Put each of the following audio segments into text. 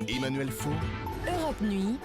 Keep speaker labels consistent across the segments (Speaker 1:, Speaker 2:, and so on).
Speaker 1: Emmanuel Faud,
Speaker 2: Europe Nuit,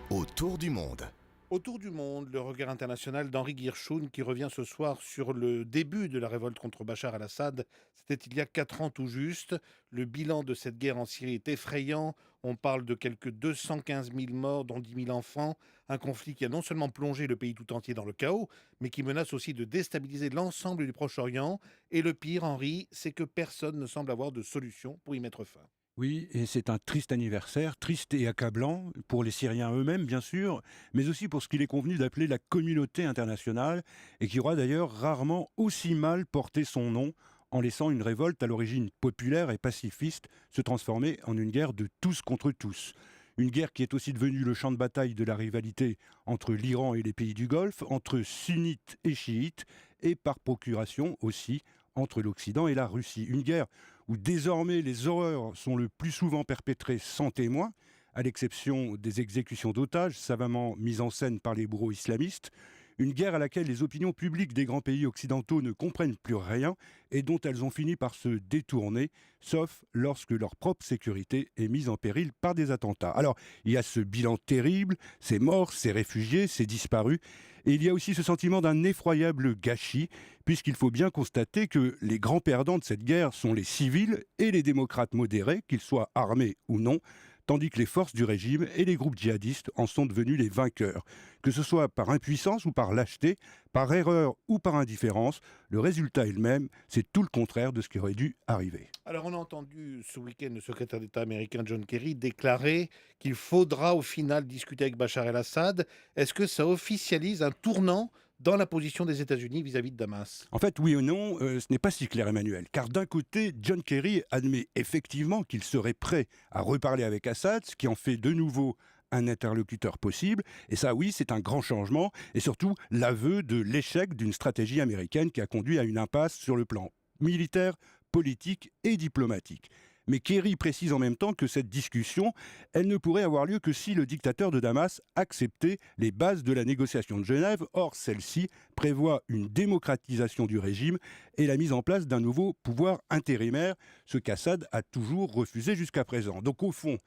Speaker 1: autour du monde.
Speaker 3: Autour du monde, le regard international d'Henri Guirchoun qui revient ce soir sur le début de la révolte contre Bachar el-Assad. C'était il y a 4 ans tout juste. Le bilan de cette guerre en Syrie est effrayant. On parle de quelques 215 000 morts, dont 10 000 enfants. Un conflit qui a non seulement plongé le pays tout entier dans le chaos, mais qui menace aussi de déstabiliser l'ensemble du Proche-Orient. Et le pire, Henri, c'est que personne ne semble avoir de solution pour y mettre fin.
Speaker 4: Oui, et c'est un triste anniversaire, triste et accablant, pour les Syriens eux-mêmes bien sûr, mais aussi pour ce qu'il est convenu d'appeler la communauté internationale, et qui aura d'ailleurs rarement aussi mal porté son nom, en laissant une révolte à l'origine populaire et pacifiste se transformer en une guerre de tous contre tous. Une guerre qui est aussi devenue le champ de bataille de la rivalité entre l'Iran et les pays du Golfe, entre sunnites et chiites, et par procuration aussi entre l'Occident et la Russie. Une guerre où désormais les horreurs sont le plus souvent perpétrées sans témoin, à l'exception des exécutions d'otages savamment mises en scène par les bourreaux islamistes. Une guerre à laquelle les opinions publiques des grands pays occidentaux ne comprennent plus rien et dont elles ont fini par se détourner, sauf lorsque leur propre sécurité est mise en péril par des attentats. Alors, il y a ce bilan terrible, ces morts, ces réfugiés, ces disparus, et il y a aussi ce sentiment d'un effroyable gâchis, puisqu'il faut bien constater que les grands perdants de cette guerre sont les civils et les démocrates modérés, qu'ils soient armés ou non, tandis que les forces du régime et les groupes djihadistes en sont devenus les vainqueurs. Que ce soit par impuissance ou par lâcheté, par erreur ou par indifférence, le résultat est le même, c'est tout le contraire de ce qui aurait dû arriver.
Speaker 3: Alors, on a entendu ce week-end le secrétaire d'État américain John Kerry déclarer qu'il faudra au final discuter avec Bachar el-Assad. Est-ce que ça officialise un tournant dans la position des États-Unis vis-à-vis de Damas?
Speaker 4: En fait, oui ou non, ce n'est pas si clair, Emmanuel. Car d'un côté, John Kerry admet effectivement qu'il serait prêt à reparler avec Assad, ce qui en fait de nouveau un interlocuteur possible. Et ça, oui, c'est un grand changement. Et surtout, l'aveu de l'échec d'une stratégie américaine qui a conduit à une impasse sur le plan militaire, politique et diplomatique. Mais Kerry précise en même temps que cette discussion, elle ne pourrait avoir lieu que si le dictateur de Damas acceptait les bases de la négociation de Genève. Or, celle-ci prévoit une démocratisation du régime et la mise en place d'un nouveau pouvoir intérimaire, ce qu'Assad a toujours refusé jusqu'à présent. Donc au fond,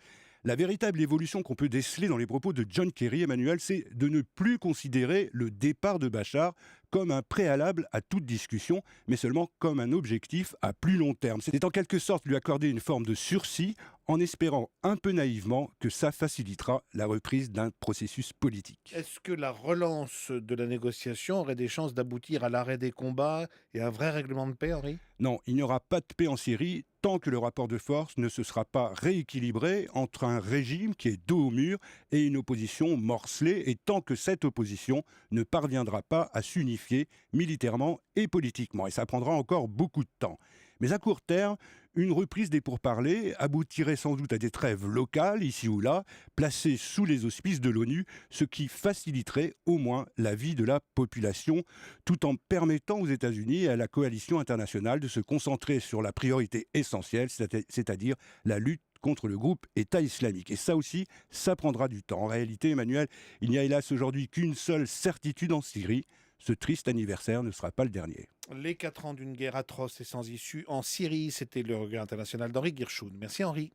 Speaker 4: la véritable évolution qu'on peut déceler dans les propos de John Kerry, Emmanuel, c'est de ne plus considérer le départ de Bachar comme un préalable à toute discussion, mais seulement comme un objectif à plus long terme. C'est en quelque sorte lui accorder une forme de sursis en espérant un peu naïvement que ça facilitera la reprise d'un processus politique.
Speaker 3: Est-ce que la relance de la négociation aurait des chances d'aboutir à l'arrêt des combats et à un vrai règlement de paix, Henri?
Speaker 4: Non, il n'y aura pas de paix en Syrie tant que le rapport de force ne se sera pas rééquilibré entre un régime qui est dos au mur et une opposition morcelée, et tant que cette opposition ne parviendra pas à s'unifier militairement et politiquement. Et ça prendra encore beaucoup de temps. Mais à court terme, une reprise des pourparlers aboutirait sans doute à des trêves locales, ici ou là, placées sous les auspices de l'ONU, ce qui faciliterait au moins la vie de la population, tout en permettant aux États-Unis et à la coalition internationale de se concentrer sur la priorité essentielle, c'est-à-dire la lutte contre le groupe État islamique. Et ça aussi, ça prendra du temps. En réalité, Emmanuel, il n'y a hélas aujourd'hui qu'une seule certitude en Syrie. Ce triste anniversaire ne sera pas le dernier.
Speaker 3: Les 4 ans d'une guerre atroce et sans issue en Syrie, c'était le regard international d'Henri Guirchoun. Merci Henri.